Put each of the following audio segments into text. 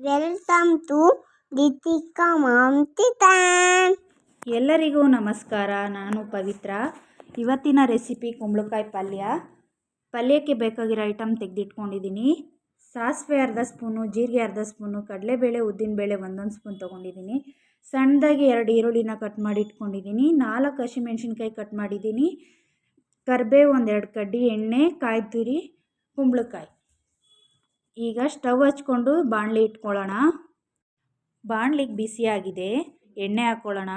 Welcome to Deepika mom kitchen. ಎಲ್ಲರಿಗೂ ನಮಸ್ಕಾರ. ನಾನು ಪವಿತ್ರ. ಇವತ್ತಿನ ರೆಸಿಪಿ ಕುಂಬಳಕಾಯಿ ಪಲ್ಯಕ್ಕೆ ಬೇಕಾಗಿರೋ ಐಟಮ್ ತೆಗೆದಿಟ್ಕೊಂಡಿದ್ದೀನಿ. ಸಾಸಿವೆ ಅರ್ಧ ಸ್ಪೂನು, ಜೀರಿಗೆ ಅರ್ಧ ಸ್ಪೂನು, ಕಡಲೆಬೇಳೆ ಉದ್ದಿನಬೇಳೆ ಒಂದೊಂದು ಸ್ಪೂನ್ ತೊಗೊಂಡಿದ್ದೀನಿ. ಸಣ್ಣದಾಗಿ 2 ಈರುಳ್ಳಿನ ಕಟ್ ಮಾಡಿ ಇಟ್ಕೊಂಡಿದ್ದೀನಿ. 4 ಹಸಿಮೆಣ್ಸಿನ್ಕಾಯಿ ಕಟ್ ಮಾಡಿದ್ದೀನಿ. ಕರಿಬೇವು 1-2 ಕಡ್ಡಿ, ಎಣ್ಣೆ, ಕಾಯಿ ತುರಿ, ಕುಂಬಳಕಾಯಿ. ಈಗ ಸ್ಟವ್ ಹಚ್ಕೊಂಡು ಬಾಣಲಿ ಇಟ್ಕೊಳ್ಳೋಣ. ಬಾಣಲಿಗೆ ಬಿಸಿಯಾಗಿದೆ. ಎಣ್ಣೆ ಹಾಕ್ಕೊಳ್ಳೋಣ.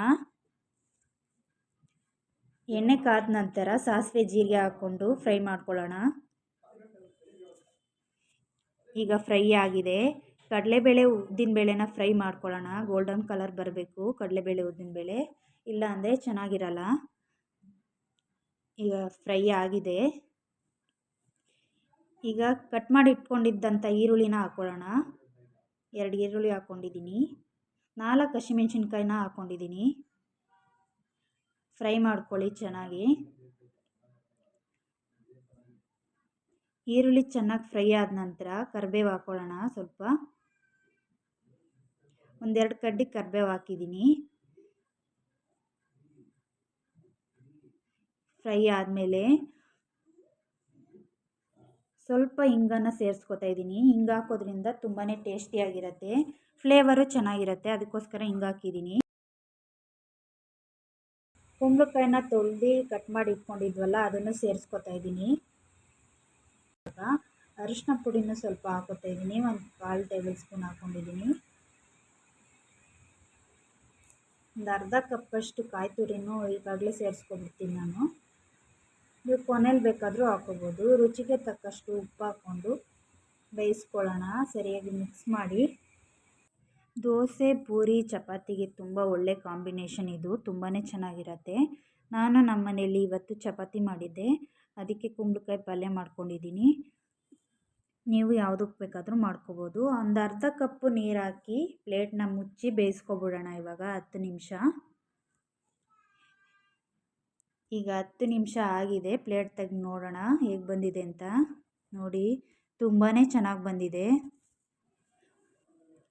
ಎಣ್ಣೆ ಕಾದ ನಂತರ ಸಾಸಿವೆ ಜೀರಿಗೆ ಹಾಕ್ಕೊಂಡು ಫ್ರೈ ಮಾಡ್ಕೊಳ್ಳೋಣ. ಈಗ ಫ್ರೈ ಆಗಿದೆ. ಕಡಲೆಬೇಳೆ ಉದ್ದಿನಬೇಳೆನ ಫ್ರೈ ಮಾಡ್ಕೊಳ್ಳೋಣ. ಗೋಲ್ಡನ್ ಕಲರ್ ಬರಬೇಕು ಕಡಲೆಬೇಳೆ ಉದ್ದಿನಬೇಳೆ, ಇಲ್ಲ ಅಂದರೆ ಚೆನ್ನಾಗಿರಲ್ಲ. ಈಗ ಫ್ರೈ ಆಗಿದೆ. ಈಗ ಕಟ್ ಮಾಡಿ ಇಟ್ಕೊಂಡಿದ್ದಂಥ ಈರುಳ್ಳಿನ ಹಾಕ್ಕೊಳ್ಳೋಣ. 2 ಈರುಳ್ಳಿ ಹಾಕ್ಕೊಂಡಿದ್ದೀನಿ. 4 ಹಸಿಮೆಣ್ಸಿನ್ಕಾಯಿನ ಹಾಕ್ಕೊಂಡಿದ್ದೀನಿ. ಫ್ರೈ ಮಾಡ್ಕೊಳ್ಳಿ ಚೆನ್ನಾಗಿ. ಈರುಳ್ಳಿ ಚೆನ್ನಾಗಿ ಫ್ರೈ ಆದ ನಂತರ ಕರಿಬೇವು ಹಾಕ್ಕೊಳ್ಳೋಣ. ಸ್ವಲ್ಪ 1-2 ಕಡ್ಡಿ ಕರಿಬೇವು ಹಾಕಿದ್ದೀನಿ. ಫ್ರೈ ಆದಮೇಲೆ ಸ್ವಲ್ಪ ಹಿಂಗನ್ನು ಸೇರಿಸ್ಕೊತಾ ಇದ್ದೀನಿ. ಹಿಂಗೆ ಹಾಕೋದ್ರಿಂದ ತುಂಬಾ ಟೇಸ್ಟಿಯಾಗಿರುತ್ತೆ, ಫ್ಲೇವರು ಚೆನ್ನಾಗಿರುತ್ತೆ. ಅದಕ್ಕೋಸ್ಕರ ಹಿಂಗೆ ಹಾಕಿದ್ದೀನಿ. ಕುಂಬಳಕಾಯಿನ ತೊಳೆದು ಕಟ್ ಮಾಡಿ ಇಟ್ಕೊಂಡಿದ್ವಲ್ಲ, ಅದನ್ನು ಸೇರಿಸ್ಕೊತಾ ಇದ್ದೀನಿ. ಅರಿಶಿನ ಪುಡಿನೂ ಸ್ವಲ್ಪ ಹಾಕೋತಾ ಇದ್ದೀನಿ. 1 ಟೇಬಲ್ ಸ್ಪೂನ್ ಹಾಕ್ಕೊಂಡಿದ್ದೀನಿ. ಒಂದು ಅರ್ಧ ಕಪ್ಪಷ್ಟು ಕಾಯಿ ತುರಿನೂ ಈಗಾಗಲೇ ಸೇರಿಸ್ಕೊಬಿಡ್ತೀನಿ ನಾನು. ನೀವು ಕೊನೆಯಲ್ಲಿ ಬೇಕಾದರೂ ಹಾಕೋಬೋದು. ರುಚಿಗೆ ತಕ್ಕಷ್ಟು ಉಪ್ಪು ಹಾಕ್ಕೊಂಡು ಬೇಯಿಸ್ಕೊಳ್ಳೋಣ. ಸರಿಯಾಗಿ ಮಿಕ್ಸ್ ಮಾಡಿ. ದೋಸೆ, ಪೂರಿ, ಚಪಾತಿಗೆ ತುಂಬ ಒಳ್ಳೆ ಕಾಂಬಿನೇಷನ್ ಇದು. ತುಂಬಾ ಚೆನ್ನಾಗಿರುತ್ತೆ. ನಾನು ನಮ್ಮ ಮನೆಯಲ್ಲಿ ಇವತ್ತು ಚಪಾತಿ ಮಾಡಿದ್ದೆ, ಅದಕ್ಕೆ ಕುಂಬಳಕಾಯಿ ಪಲ್ಯ ಮಾಡ್ಕೊಂಡಿದ್ದೀನಿ. ನೀವು ಯಾವುದಕ್ಕೆ ಬೇಕಾದರೂ ಮಾಡ್ಕೋಬೋದು. ಒಂದು ಅರ್ಧ ಕಪ್ಪು ನೀರು ಹಾಕಿ ಪ್ಲೇಟ್ನ ಮುಚ್ಚಿ ಬೇಯಿಸ್ಕೊಬಿಡೋಣ. ಇವಾಗ 10 ನಿಮಿಷ. ಈಗ 10 ನಿಮಿಷ ಆಗಿದೆ. ಪ್ಲೇಟ್ ತೆಗೆದು ನೋಡೋಣ ಹೇಗೆ ಬಂದಿದೆ ಅಂತ. ನೋಡಿ, ತುಂಬಾ ಚೆನ್ನಾಗಿ ಬಂದಿದೆ.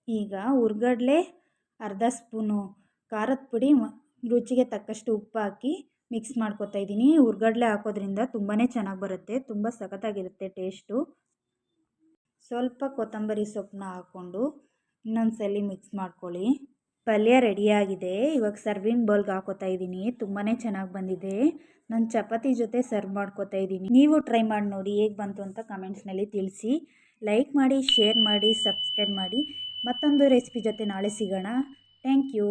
ಈಗ ಹುರ್ಗಡ್ಲೆ ಅರ್ಧ ಸ್ಪೂನು, ಖಾರದ ಪುಡಿ, ರುಚಿಗೆ ತಕ್ಕಷ್ಟು ಉಪ್ಪು ಹಾಕಿ ಮಿಕ್ಸ್ ಮಾಡ್ಕೊತಾ ಇದ್ದೀನಿ. ಹುರ್ಗಡ್ಲೆ ಹಾಕೋದ್ರಿಂದ ತುಂಬಾ ಚೆನ್ನಾಗಿ ಬರುತ್ತೆ, ತುಂಬ ಸಖತ್ತಾಗಿರುತ್ತೆ ಟೇಸ್ಟು. ಸ್ವಲ್ಪ ಕೊತ್ತಂಬರಿ ಸೊಪ್ಪನ್ನ ಹಾಕ್ಕೊಂಡು ಇನ್ನೊಂದ್ಸಲಿ ಮಿಕ್ಸ್ ಮಾಡ್ಕೊಳ್ಳಿ. ಪಲ್ಯ ರೆಡಿಯಾಗಿದೆ. ಇವಾಗ ಸರ್ವಿಂಗ್ ಬೌಲ್ಗೆ ಹಾಕೋತಾ ಇದ್ದೀನಿ. ತುಂಬಾ ಚೆನ್ನಾಗಿ ಬಂದಿದೆ. ನಾನು ಚಪಾತಿ ಜೊತೆ ಸರ್ವ್ ಮಾಡ್ಕೋತಾ ಇದ್ದೀನಿ. ನೀವು ಟ್ರೈ ಮಾಡಿ ನೋಡಿ ಹೇಗೆ ಬಂತು ಅಂತ ಕಮೆಂಟ್ಸ್ನಲ್ಲಿ ತಿಳಿಸಿ. ಲೈಕ್ ಮಾಡಿ, ಶೇರ್ ಮಾಡಿ, ಸಬ್ಸ್ಕ್ರೈಬ್ ಮಾಡಿ. ಮತ್ತೊಂದು ರೆಸಿಪಿ ಜೊತೆ ನಾಳೆ ಸಿಗೋಣ. Thank you.